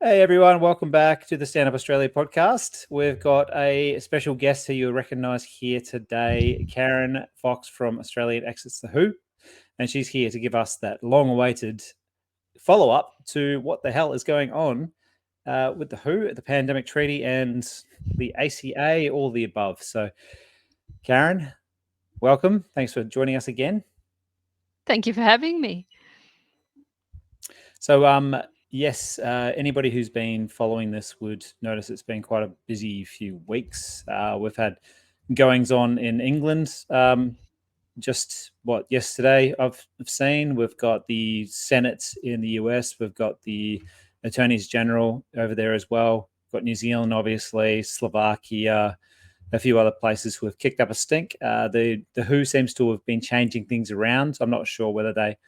Hey everyone, welcome back to the Stand Up Australia podcast. We've got a special guest who you'll recognise here today, Karen Fox from Australian Exits the Who, and she's here to give us that long-awaited follow-up to what the hell is going on with the Who, the pandemic treaty, and the ACA, all the above. So, Karen, welcome. Thanks for joining us again. Thank you for having me. So, yes, anybody who's been following this would notice it's been quite a busy few weeks. We've had goings on in England. Just yesterday I've seen we've got the Senate in the US, we've got the attorneys general over there as well. We've got New Zealand, obviously, Slovakia, a few other places who have kicked up a stink. The WHO seems to have been changing things around. I'm not sure whether they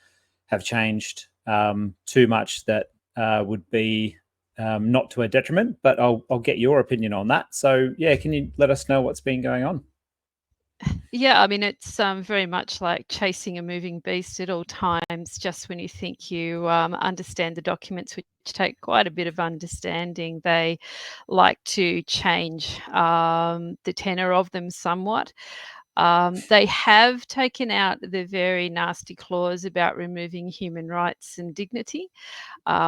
have changed too much that would be not to a detriment, but I'll get your opinion on that. So, yeah, can you let us know what's been going on? Yeah, I mean, it's very much like chasing a moving beast at all times, just when you think you understand the documents, which take quite a bit of understanding, they like to change the tenor of them somewhat. They have taken out the very nasty clause about removing human rights and dignity,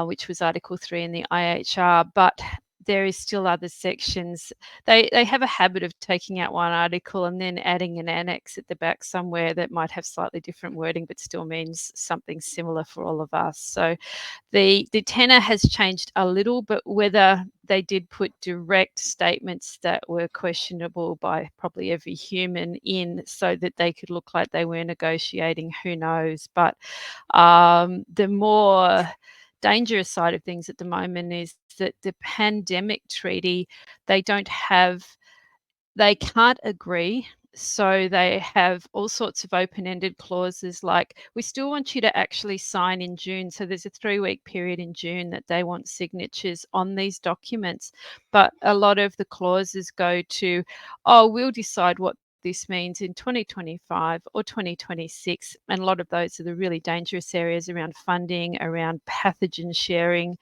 which was Article 3 in the IHR, but there is still other sections. They have a habit of taking out one article and then adding an annex at the back somewhere that might have slightly different wording, but still means something similar for all of us. So the tenor has changed a little, but whether they did put direct statements that were questionable by probably every human in so that they could look like they were negotiating, who knows. But the more dangerous side of things at the moment is that the pandemic treaty, they can't agree. So they have all sorts of open-ended clauses like, we still want you to actually sign in June. So there's a 3-week period in June that they want signatures on these documents. But a lot of the clauses go to, oh, we'll decide what this means in 2025 or 2026. And a lot of those are the really dangerous areas around funding, around pathogen sharing,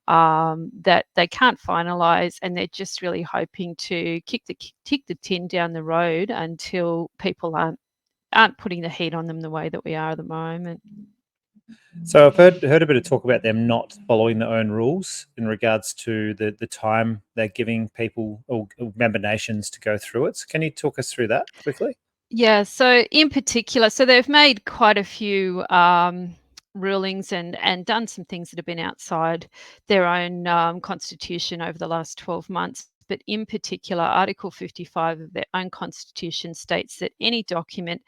that they can't finalise, and they're just really hoping to kick the tin down the road until people aren't putting the heat on them the way that we are at the moment. So I've heard a bit of talk about them not following their own rules in regards to the time they're giving people or member nations to go through it. So can you talk us through that quickly? Yeah, so in particular, so they've made quite a few rulings and done some things that have been outside their own constitution over the last 12 months. But in particular, Article 55 of their own constitution states that any document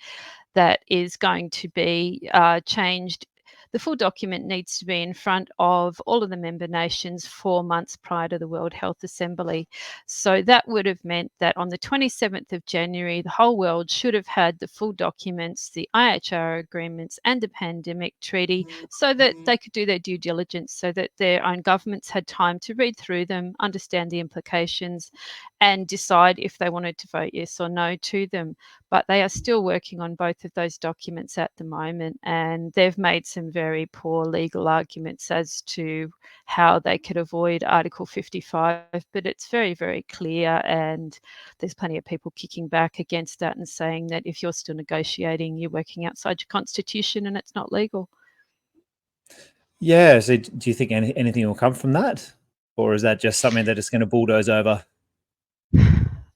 that is going to be changed, the full document needs to be in front of all of the member nations 4 months prior to the World Health Assembly. So that would have meant that on the 27th of January, the whole world should have had the full documents, the IHR agreements and the pandemic treaty, so that they could do their due diligence, so that their own governments had time to read through them, understand the implications, and decide if they wanted to vote yes or no to them. But they are still working on both of those documents at the moment, and they've made some very poor legal arguments as to how they could avoid Article 55, but it's very, very clear, and there's plenty of people kicking back against that and saying that if you're still negotiating, you're working outside your constitution and it's not legal. Yeah. So do you think anything will come from that? Or is that just something that is going to bulldoze over?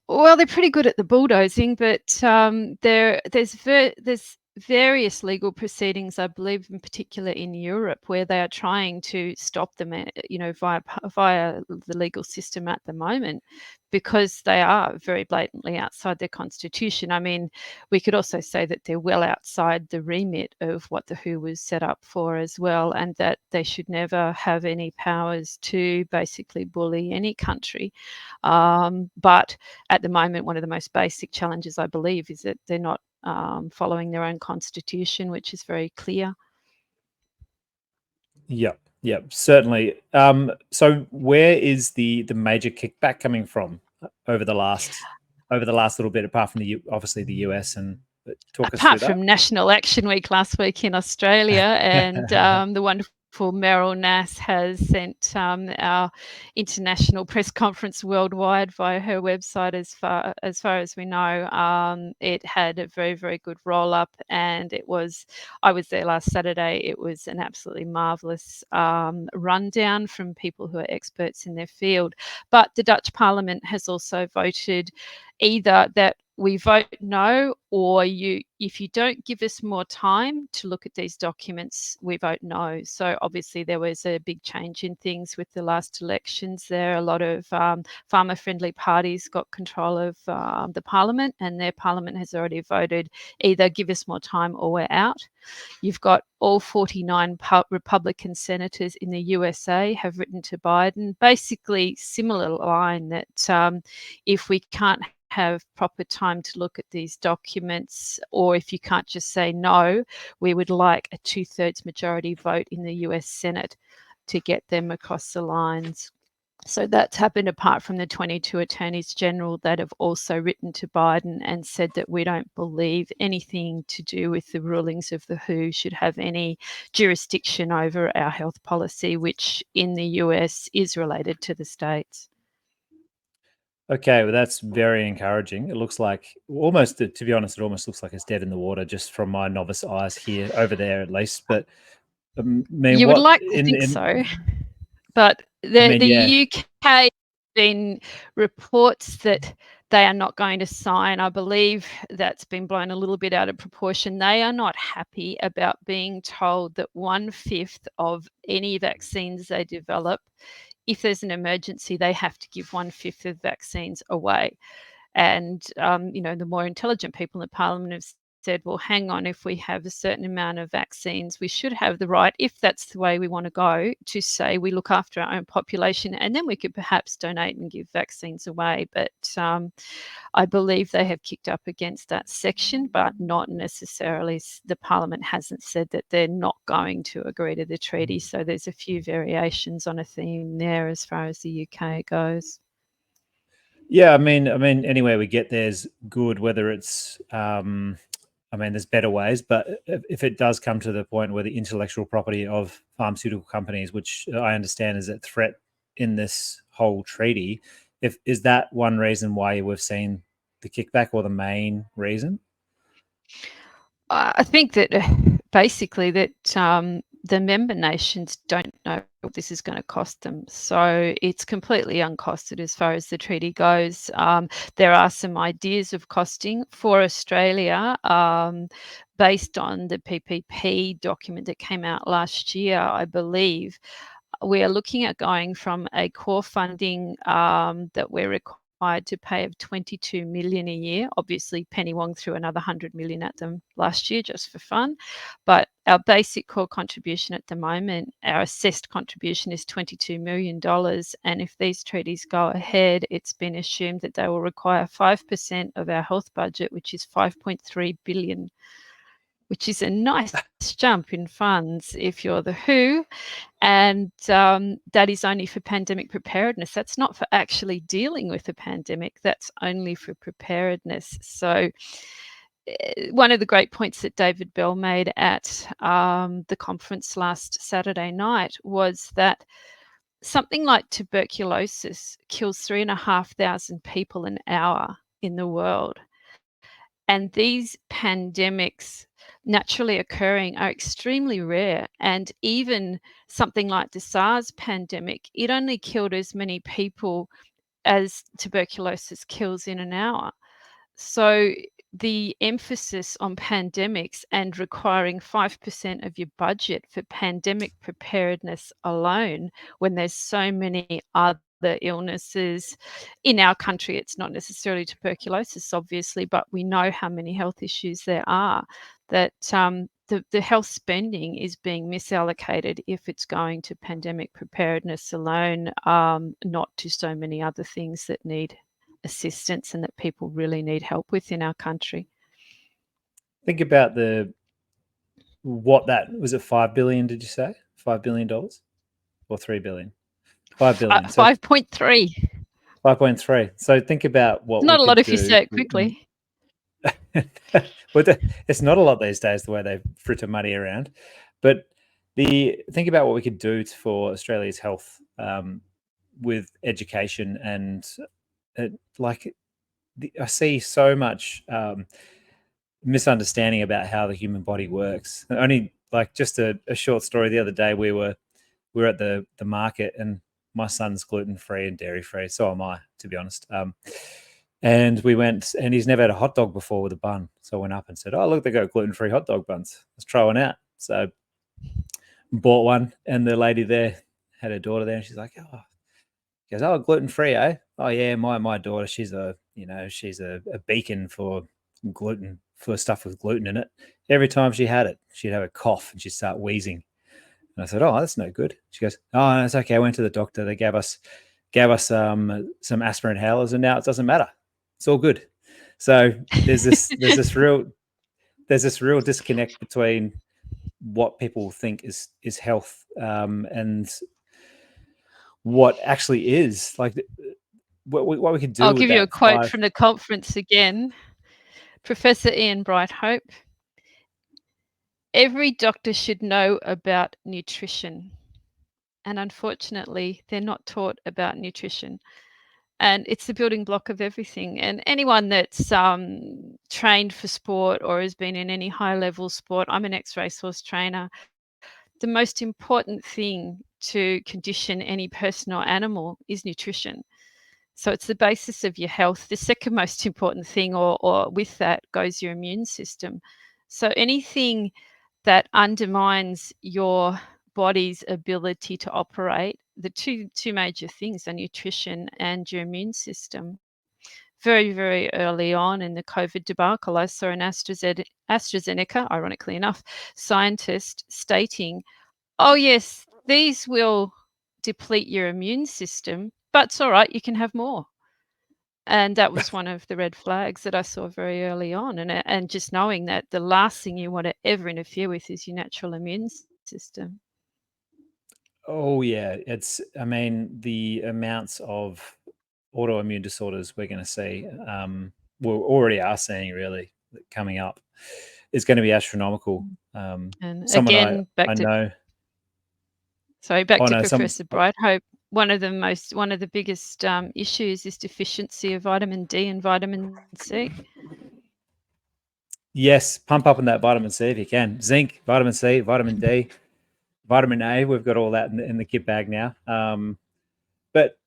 Well, they're pretty good at the bulldozing, but there's various legal proceedings, I believe, in particular in Europe, where they are trying to stop them, via the legal system at the moment, because they are very blatantly outside their constitution. I mean, we could also say that they're well outside the remit of what the WHO was set up for as well, and that they should never have any powers to basically bully any country. But at the moment, one of the most basic challenges, I believe, is that they're not following their own constitution, which is very clear. Yep, certainly. So where is the major kickback coming from over the last little bit, apart from obviously the US, and talk us through Apart that? from National Action Week last week in Australia and the wonderful Meryl Nass has sent our international press conference worldwide via her website. As far as we know, it had a very, very good roll up, and I was there last Saturday. It was an absolutely marvellous rundown from people who are experts in their field. But the Dutch Parliament has also voted either that we vote no, or if you don't give us more time to look at these documents, we vote no. So obviously there was a big change in things with the last elections there. A lot of farmer-friendly parties got control of the parliament, and their parliament has already voted either give us more time or we're out. You've got all 49 Republican senators in the USA have written to Biden, basically similar line that if we can't have proper time to look at these documents, or if you can't just say no, we would like a 2/3 majority vote in the US Senate to get them across the lines. So that's happened apart from the 22 attorneys general that have also written to Biden and said that we don't believe anything to do with the rulings of the WHO should have any jurisdiction over our health policy, which in the US is related to the states. Okay, well, that's very encouraging. It looks like almost, to be honest, it almost looks like it's dead in the water just from my novice eyes here, over there at least. But I mean, You would what like to think so, but the yeah. UK has been reports that they are not going to sign. I believe that's been blown a little bit out of proportion. They are not happy about being told that 1/5 of any vaccines they develop, if there's an emergency, they have to give 1/5 of vaccines away. And, the more intelligent people in the parliament have said, well, hang on, if we have a certain amount of vaccines, we should have the right, if that's the way we want to go, to say we look after our own population, and then we could perhaps donate and give vaccines away. But I believe they have kicked up against that section, but not necessarily, the parliament hasn't said that they're not going to agree to the treaty. So there's a few variations on a theme there as far as the UK goes. Yeah, I mean, anywhere we get there's good. Whether it's, there's better ways, but if it does come to the point where the intellectual property of pharmaceutical companies, which I understand is at threat in this whole treaty, is that one reason why we've seen the kickback, or the main reason? I think that basically that the member nations don't know what this is going to cost them. So it's completely uncosted as far as the treaty goes. There are some ideas of costing for Australia based on the PPP document that came out last year, I believe. We are looking at going from a core funding that we're required to pay of 22 million a year. Obviously, Penny Wong threw another 100 million at them last year just for fun. But our basic core contribution at the moment, our assessed contribution, is $22 million. And if these treaties go ahead, it's been assumed that they will require 5% of our health budget, which is 5.3 billion, which is a nice jump in funds if you're the WHO. And that is only for pandemic preparedness. That's not for actually dealing with a pandemic. That's only for preparedness. So one of the great points that David Bell made at the conference last Saturday night was that something like tuberculosis kills 3,500 people an hour in the world. And these pandemics naturally occurring are extremely rare. And even something like the SARS pandemic, it only killed as many people as tuberculosis kills in an hour. So the emphasis on pandemics and requiring 5% of your budget for pandemic preparedness alone, when there's so many other illnesses in our country, it's not necessarily tuberculosis, obviously, but we know how many health issues there are, that the health spending is being misallocated if it's going to pandemic preparedness alone, not to so many other things that need assistance and that people really need help with in our country. Think about what that was. It 5 billion? Did you say $5 billion or 3 billion? 5 billion. So 5.3. 5.3. So think about what we Not a lot could if you do. say it quickly. But it's not a lot these days, the way they fritter money around. But think about what we could do for Australia's health with education and like I see so much misunderstanding about how the human body works. Only like just a short story. The other day we were at the market, and my son's gluten free and dairy free. So am I, to be honest. And we went, and he's never had a hot dog before with a bun. So I went up and said, "Oh, look, they got gluten free hot dog buns. Let's try one out." So bought one, and the lady there had her daughter there, and she's like, "Oh," she goes, "Oh, gluten free, eh? Oh yeah, my daughter, she's a beacon for gluten, for stuff with gluten in it. Every time she had it, she'd have a cough and she'd start wheezing." And I said, "Oh, that's no good." She goes, "Oh, no, it's okay. I went to the doctor. They gave us some aspirin inhalers, and now it doesn't matter. It's all good." So there's this real disconnect between what people think is health and what actually is like what we could I'll do with give you a that quote five. from the conference again. Professor Ian Bright-Hope: "Every doctor should know about nutrition, and unfortunately, they're not taught about nutrition. And it's the building block of everything. And anyone that's trained for sport or has been in any high level sport, I'm an ex racehorse trainer. The most important thing to condition any person or animal is nutrition. So it's the basis of your health. The second most important thing, or with that, goes your immune system. So anything that undermines your body's ability to operate, the two major things are nutrition and your immune system. Very, very early on in the COVID debacle, I saw an AstraZeneca, ironically enough, scientist stating, "Oh, yes, these will deplete your immune system, but it's all right, you can have more." And that was one of the red flags that I saw very early on. And just knowing that the last thing you want to ever interfere with is your natural immune system. Oh yeah, I mean, the amounts of autoimmune disorders we're going to see, we already are seeing really coming up, is going to be astronomical. And Someone again, I know. back Oh to no, Professor Bright-Hope. One of the biggest issues is deficiency of vitamin D and vitamin C. yes, pump up on that vitamin C if you can. Zinc, vitamin C, vitamin D, vitamin A. We've got all that in the kit bag now. But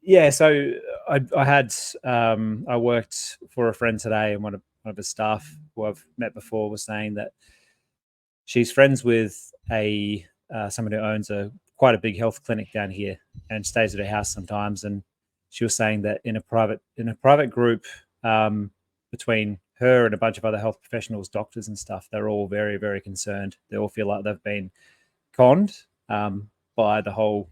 yeah, so I worked for a friend today, and one of his staff who I've met before was saying that she's friends with a someone who owns quite a big health clinic down here and stays at her house sometimes. And she was saying that in a private group, between her and a bunch of other health professionals, doctors and stuff, they're all very, very concerned. They all feel like they've been conned by the whole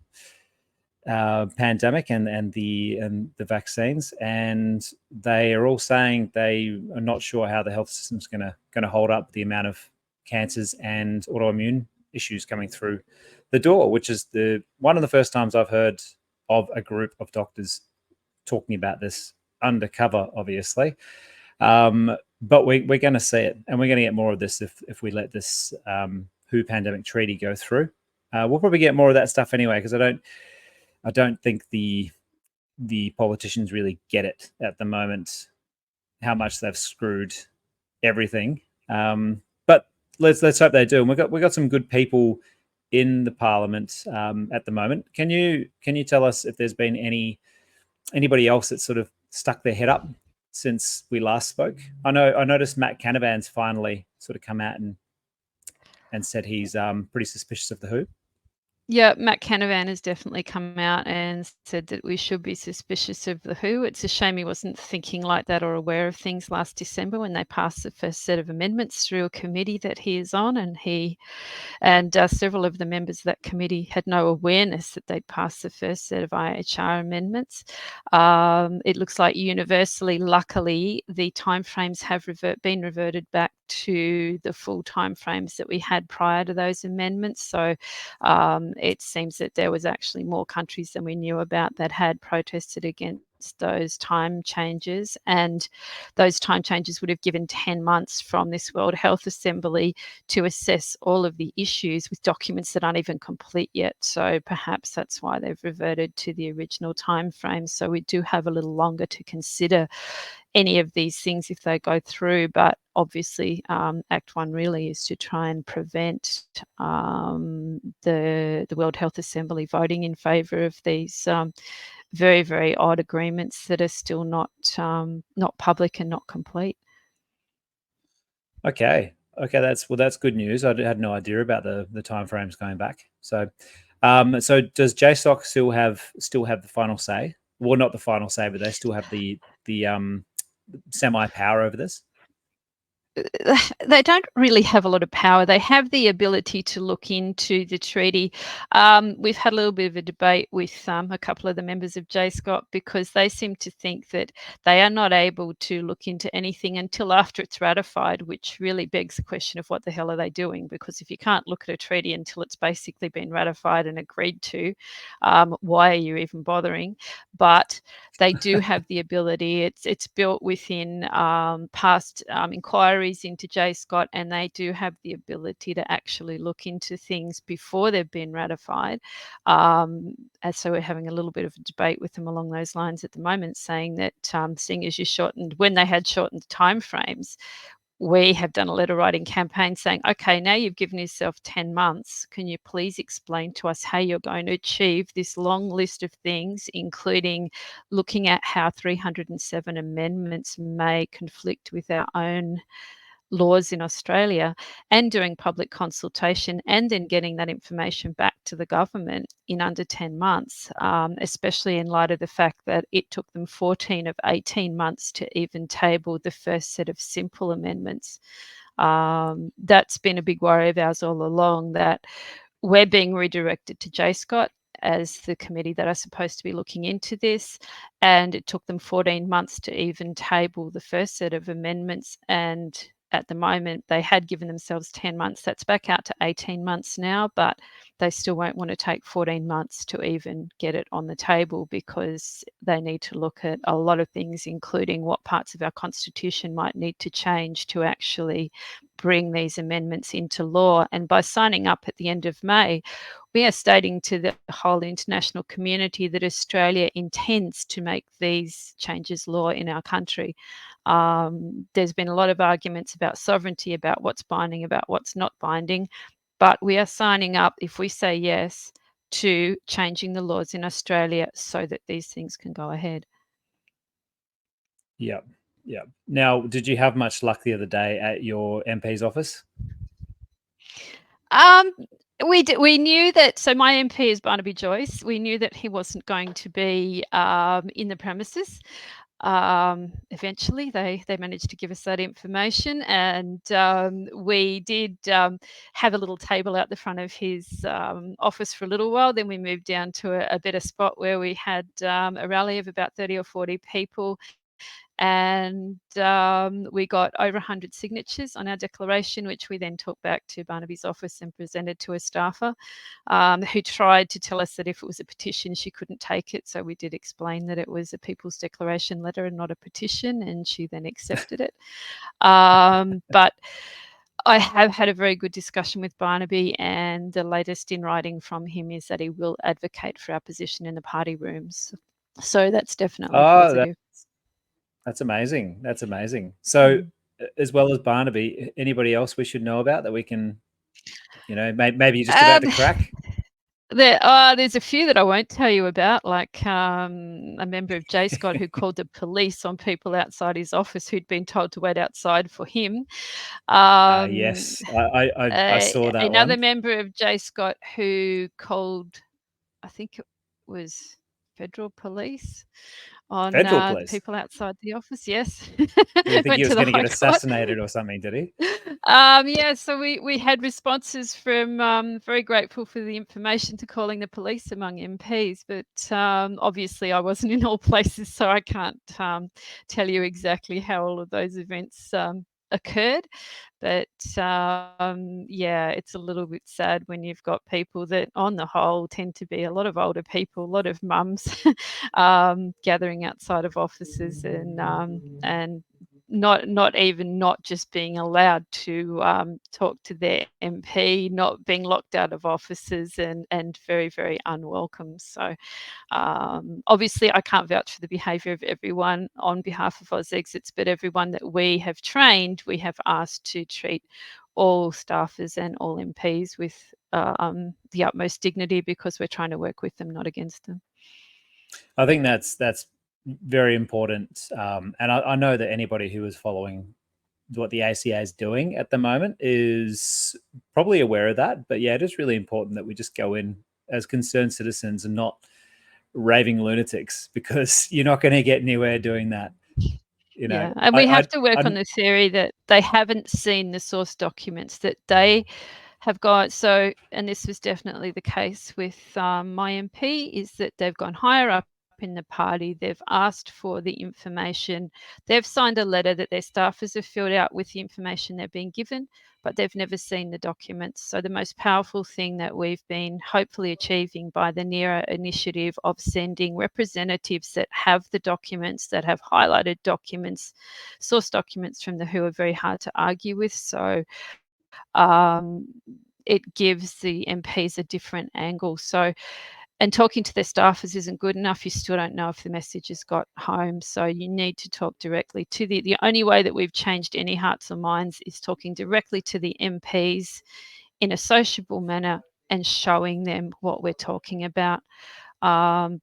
pandemic and the vaccines, and they are all saying they are not sure how the health system's going to hold up the amount of cancers and autoimmune issues coming through the door, which is the one of the first times I've heard of a group of doctors talking about this undercover, obviously. But we're going to see it, and we're going to get more of this if we let this WHO pandemic treaty go through. We'll probably get more of that stuff anyway, because I don't think the politicians really get it at the moment, how much they've screwed everything. But let's hope they do. And we've got some good people in the parliament at the moment. Can you tell us if there's been anybody else that sort of stuck their head up since we last spoke? I noticed Matt Canavan's finally sort of come out and said he's pretty suspicious of the WHO. Yeah, Matt Canavan has definitely come out and said that we should be suspicious of the WHO. It's a shame he wasn't thinking like that or aware of things last December when they passed the first set of amendments through a committee that he is on, and several of the members of that committee had no awareness that they'd passed the first set of IHR amendments. It looks like universally, luckily, the timeframes have been reverted back to the full timeframes that we had prior to those amendments. So it seems that there was actually more countries than we knew about that had protested against those time changes, and those time changes would have given 10 months from this World Health Assembly to assess all of the issues with documents that aren't even complete yet. So perhaps that's why they've reverted to the original time frame. So we do have a little longer to consider any of these things if they go through, but obviously Act 1 really is to try and prevent the World Health Assembly voting in favour of these very, very odd agreements that are still not public and not complete. Okay, that's good news. I had no idea about the timeframes going back. So, so does JSOC still have the final say? Well, not the final say, but they still have the semi power over this. They don't really have a lot of power. They have the ability to look into the treaty. We've had a little bit of a debate with a couple of the members of JSCOT because they seem to think that they are not able to look into anything until after it's ratified, which really begs the question of what the hell are they doing? Because if you can't look at a treaty until it's basically been ratified and agreed to, why are you even bothering? But they do have the ability. It's built within past inquiries into JSCOT, and they do have the ability to actually look into things before they've been ratified. And so we're having a little bit of a debate with them along those lines at the moment, saying that seeing as you when they had shortened timeframes, we have done a letter writing campaign saying, okay, now you've given yourself 10 months. Can you please explain to us how you're going to achieve this long list of things, including looking at how 307 amendments may conflict with our own laws in Australia, and doing public consultation, and then getting that information back to the government in under 10 months, especially in light of the fact that it took them 14 of 18 months to even table the first set of simple amendments. That's been a big worry of ours all along, that we're being redirected to JSCOT as the committee that are supposed to be looking into this, and it took them 14 months to even table the first set of amendments, and at the moment they had given themselves 10 months. That's back out to 18 months now, but they still won't want to take 14 months to even get it on the table, because they need to look at a lot of things, including what parts of our constitution might need to change to actually bring these amendments into law. And by signing up at the end of May, we are stating to the whole international community that Australia intends to make these changes law in our country. There's been a lot of arguments about sovereignty, about what's binding, about what's not binding, but we are signing up, if we say yes, to changing the laws in Australia so that these things can go ahead. Yeah. Now, did you have much luck the other day at your MP's office? We knew that, so my MP is Barnaby Joyce. We knew that he wasn't going to be in the premises. Eventually they managed to give us that information, and we did have a little table out the front of his office for a little while. Then we moved down to a better spot where we had a rally of about 30 or 40 people, and we got over 100 signatures on our declaration, which we then took back to Barnaby's office and presented to a staffer who tried to tell us that if it was a petition, she couldn't take it. So we did explain that it was a People's Declaration letter and not a petition, and she then accepted it. But I have had a very good discussion with Barnaby, and the latest in writing from him is that he will advocate for our position in the party rooms. So that's definitely positive. That's amazing. That's amazing. So, as well as Barnaby, anybody else we should know about that we can, maybe you're just about to crack? There's a few that I won't tell you about, like a member of JSCOT who called the police on people outside his office who'd been told to wait outside for him. Yes, I saw that another one. member of JSCOT who called, I think it was Federal Police, on Federal police. people outside the office. Yes. Did he think Went he was to the going to get High Court. assassinated or something? Did he? Yeah, so we had responses from very grateful for the information to calling the police among MPs, but obviously I wasn't in all places, so I can't tell you exactly how all of those events occurred. But yeah, it's a little bit sad when you've got people that, on the whole, tend to be a lot of older people, a lot of mums, gathering outside of offices and not just being allowed to talk to their MP, not being locked out of offices, and very, very unwelcome. So obviously, I can't vouch for the behaviour of everyone on behalf of AusExits, but everyone that we have trained, we have asked to treat all staffers and all MPs with the utmost dignity, because we're trying to work with them, not against them. I think that's very important, and I know that anybody who is following what the ACA is doing at the moment is probably aware of that. But yeah, it is really important that we just go in as concerned citizens and not raving lunatics, because you're not going to get anywhere doing that. You know, Yeah, and we have to work on the theory that they haven't seen the source documents, that they have got. So, and this was definitely the case with my MP, is that they've gone higher up in the party, they've asked for the information, they've signed a letter that their staffers have filled out with the information they've been given, but they've never seen the documents. So the most powerful thing that we've been hopefully achieving by the NERA initiative of sending representatives that have the documents, that have highlighted documents, source documents from the WHO, are very hard to argue with. So it gives the MPs a different angle. So, and talking to their staffers isn't good enough. You still don't know if the message has got home. So you need to talk directly to the only way that we've changed any hearts or minds is talking directly to the MPs in a sociable manner and showing them what we're talking about,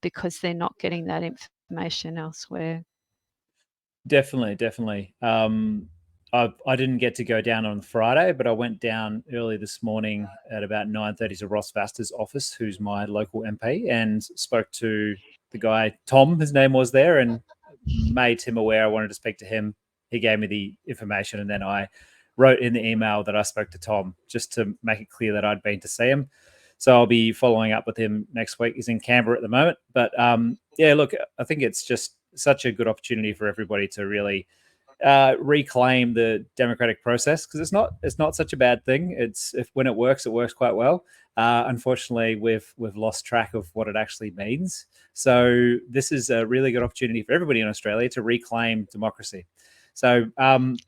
because they're not getting that information elsewhere. Definitely. I didn't get to go down on Friday, but I went down early this morning at about 9:30 to Ross Vasta's office, who's my local MP, and spoke to the guy, Tom, his name was there, and made him aware I wanted to speak to him. He gave me the information, and then I wrote in the email that I spoke to Tom, just to make it clear that I'd been to see him. So I'll be following up with him next week. He's in Canberra at the moment. But yeah, look, I think it's just such a good opportunity for everybody to really reclaim the democratic process, because it's not such a bad thing. It's, if when it works quite well. Unfortunately, we've lost track of what it actually means. So this is a really good opportunity for everybody in Australia to reclaim democracy. So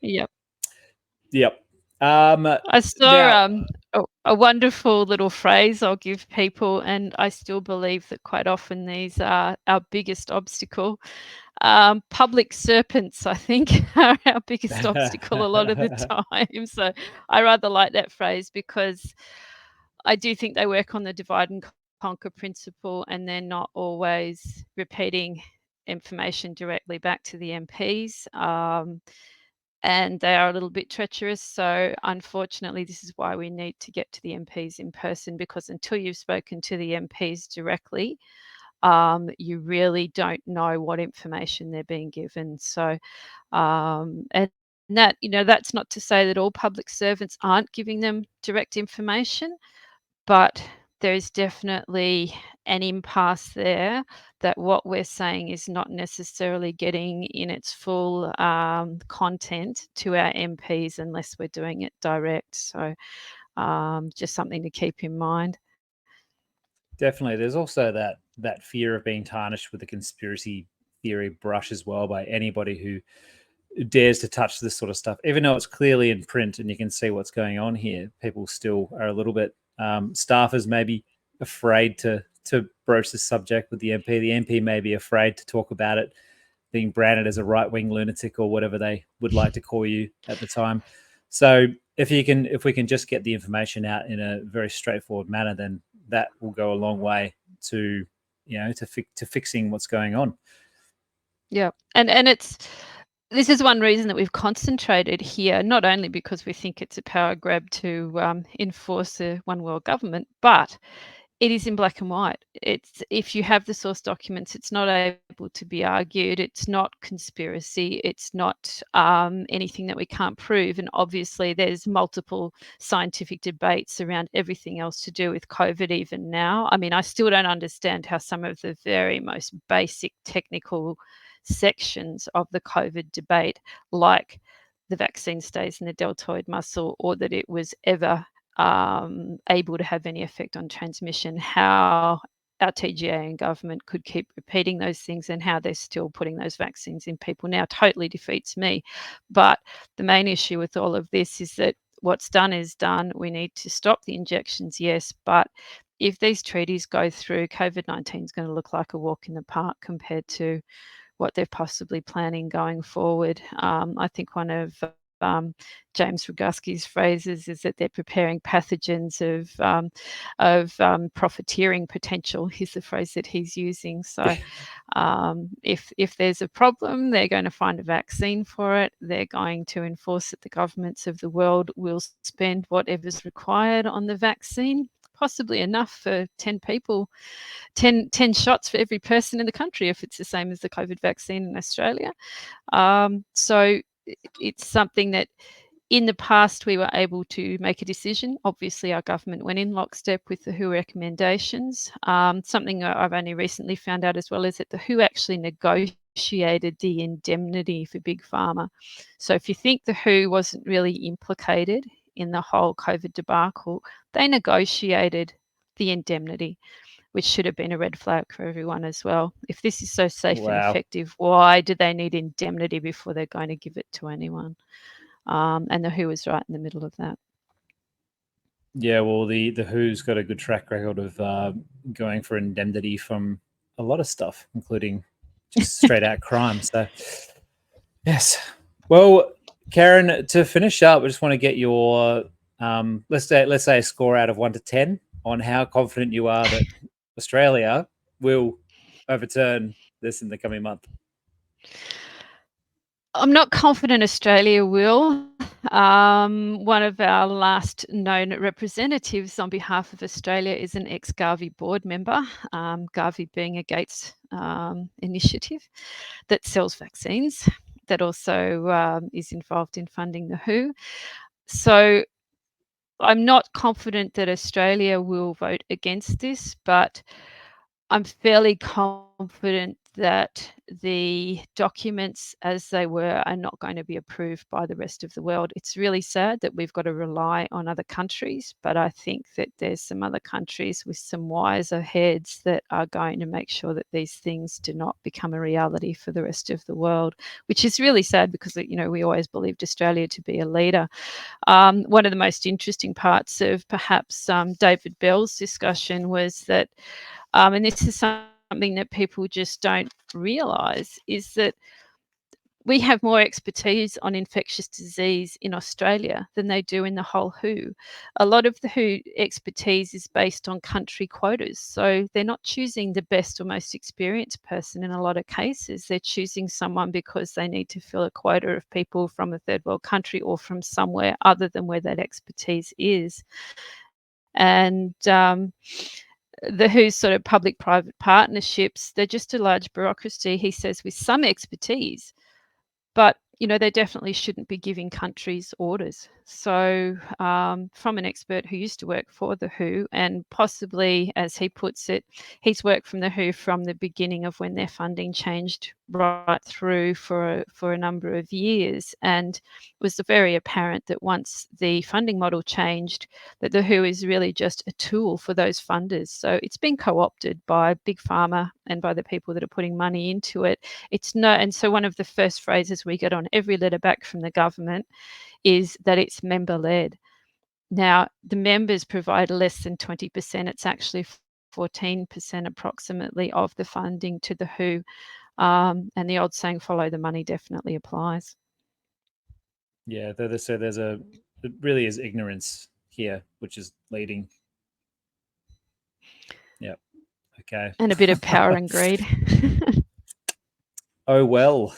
Yep. yep. I Now, saw a wonderful little phrase I'll give people, and I still believe that quite often these are our biggest obstacle. Public serpents, I think, are our biggest obstacle a lot of the time. So I rather like that phrase, because I do think they work on the divide and conquer principle, and they're not always repeating information directly back to the MPs. And they are a little bit treacherous. So, unfortunately, this is why we need to get to the MPs in person, because until you've spoken to the MPs directly, you really don't know what information they're being given. So, and that, that's not to say that all public servants aren't giving them direct information, but there is definitely an impasse there, that what we're saying is not necessarily getting in its full content to our MPs unless we're doing it direct. So just something to keep in mind. definitely, there's also that fear of being tarnished with a conspiracy theory brush as well by anybody who dares to touch this sort of stuff. Even though it's clearly in print and you can see what's going on here, people still are a little bit, staffers maybe afraid to broach this subject with the MP. The MP may be afraid to talk about it, being branded as a right-wing lunatic or whatever they would like to call you at the time. So if we can just get the information out in a very straightforward manner, then that will go a long way to, to fixing what's going on. Yeah, and this is one reason that we've concentrated here, not only because we think it's a power grab to enforce a one world government, but it is in black and white. It's, if you have the source documents, it's not able to be argued. It's not conspiracy. It's not anything that we can't prove. And obviously, there's multiple scientific debates around everything else to do with COVID even now. I mean, I still don't understand how some of the very most basic technical sections of the COVID debate, like the vaccine stays in the deltoid muscle, or that it was ever able to have any effect on transmission. How our TGA and government could keep repeating those things, and how they're still putting those vaccines in people now totally defeats me. But the main issue with all of this is that what's done is done. We need to stop the injections, yes, but if these treaties go through, COVID-19 is going to look like a walk in the park compared to what they're possibly planning going forward. I think one of James Roguski's phrases is that they're preparing pathogens of profiteering potential, is the phrase that he's using. So if there's a problem, they're going to find a vaccine for it. They're going to enforce that the governments of the world will spend whatever's required on the vaccine, possibly enough for 10 people, 10 shots for every person in the country if it's the same as the COVID vaccine in Australia. So it's something that in the past we were able to make a decision. Obviously, our government went in lockstep with the WHO recommendations. Something I've only recently found out as well is that the WHO actually negotiated the indemnity for Big Pharma. So if you think the WHO wasn't really implicated in the whole COVID debacle, they negotiated the indemnity, which should have been a red flag for everyone as well. If this is so safe and effective, why do they need indemnity before they're going to give it to anyone? And the WHO was right in the middle of that. Yeah, well, the WHO's got a good track record of going for indemnity from a lot of stuff, including just straight out crime. So, yes. Well, Karen, to finish up, I just want to get your let's say a score out of 1 to 10 on how confident you are that Australia will overturn this in the coming month. I'm not confident Australia will. One of our last known representatives on behalf of Australia is an ex-Gavi board member, Gavi being a Gates initiative that sells vaccines, that also is involved in funding the WHO. So I'm not confident that Australia will vote against this, but I'm fairly confident that the documents as they were are not going to be approved by the rest of the world. It's really sad that we've got to rely on other countries, but I think that there's some other countries with some wiser heads that are going to make sure that these things do not become a reality for the rest of the world, which is really sad because, you know, we always believed Australia to be a leader. One of the most interesting parts of perhaps David Bell's discussion was that, and this is something that people just don't realise, is that we have more expertise on infectious disease in Australia than they do in the whole WHO. A lot of the WHO expertise is based on country quotas. So they're not choosing the best or most experienced person in a lot of cases. They're choosing someone because they need to fill a quota of people from a third world country or from somewhere other than where that expertise is. And the WHO's sort of public-private partnerships, they're just a large bureaucracy, he says, with some expertise. But, you know, they definitely shouldn't be giving countries orders. So from an expert who used to work for the WHO, and possibly, as he puts it, he's worked from the WHO from the beginning of when their funding changed right through for a number of years. And it was very apparent that once the funding model changed, that the WHO is really just a tool for those funders. So it's been co-opted by Big Pharma and by the people that are putting money into it. And so one of the first phrases we get on every letter back from the government is that it's member-led. Now, the members provide less than 20%. It's actually 14% approximately of the funding to the WHO. And the old saying, follow the money, definitely applies. Yeah, so it really is ignorance here, which is leading. Yeah. Okay. And a bit of power and greed. Oh well,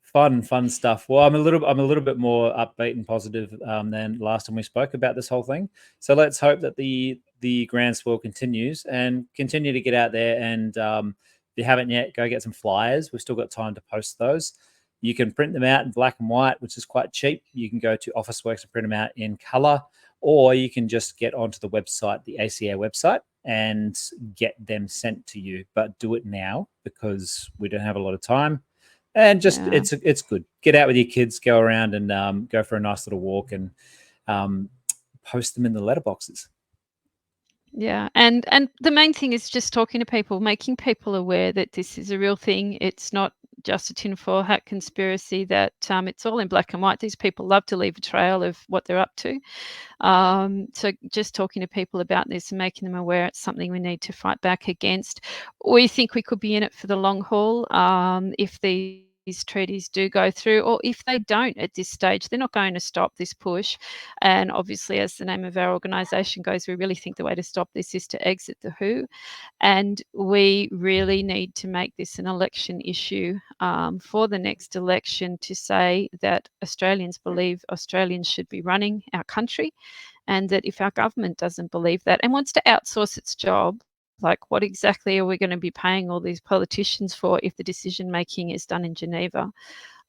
fun stuff. Well, I'm a little bit more upbeat and positive than last time we spoke about this whole thing. So let's hope that the groundswell continues and continue to get out there. And if you haven't yet, go get some flyers. We've still got time to post those. You can print them out in black and white, which is quite cheap. You can go to Officeworks and print them out in color, or you can just get onto the website, the ACA website, and get them sent to you. But do it now because we don't have a lot of time. And just Yeah. it's good. Get out with your kids, go around and go for a nice little walk, and post them in the letterboxes. Yeah, and the main thing is just talking to people, making people aware that this is a real thing. It's not just a tinfoil hat conspiracy. That it's all in black and white. These people love to leave a trail of what they're up to. So just talking to people about this and making them aware it's something we need to fight back against. We think we could be in it for the long haul if these treaties do go through, or if they don't at this stage. They're not going to stop this push. And obviously, as the name of our organisation goes, we really think the way to stop this is to exit the WHO. And we really need to make this an election issue for the next election, to say that Australians believe Australians should be running our country, and that if our government doesn't believe that and wants to outsource its job, like what exactly are we going to be paying all these politicians for if the decision making is done in Geneva?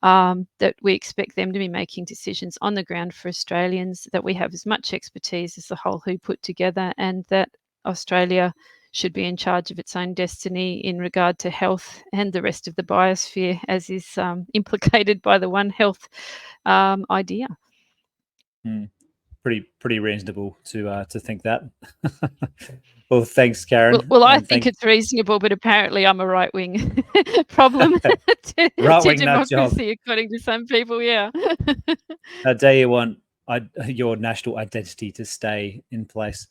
That we expect them to be making decisions on the ground for Australians, that we have as much expertise as the whole WHO put together, and that Australia should be in charge of its own destiny in regard to health and the rest of the biosphere, as is implicated by the One Health idea. Pretty reasonable to think that. Well, thanks, Karen. Well, I And think it's reasonable, but apparently I'm a right wing problem right to wing nut job. democracy, according to some people. Yeah. How dare you want your national identity to stay in place?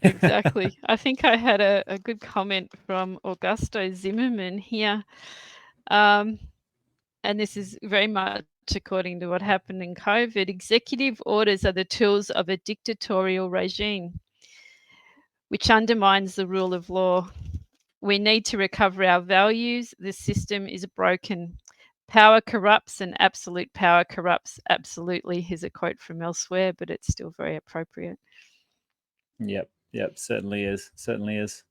Exactly. I think I had a good comment from Augusto Zimmerman here. And this is very much according to what happened in COVID. Executive orders are the tools of a dictatorial regime, which undermines the rule of law. We need to recover our values. The system is broken. Power corrupts and absolute power corrupts absolutely. Here's a quote from elsewhere, but it's still very appropriate. Yep, certainly is.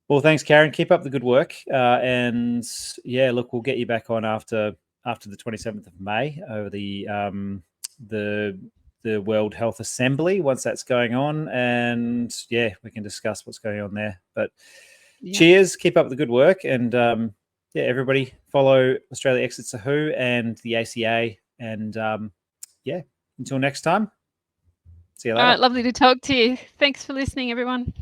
Well, thanks, Karen. Keep up the good work. And yeah, look, we'll get you back on after the 27th of May over the World Health Assembly once that's going on, and yeah, we can discuss what's going on there. But cheers, keep up the good work, and yeah, everybody follow Australia Exits the WHO and the ACA, and yeah, until next time, see you later. All right, lovely to talk to you. Thanks for listening, everyone.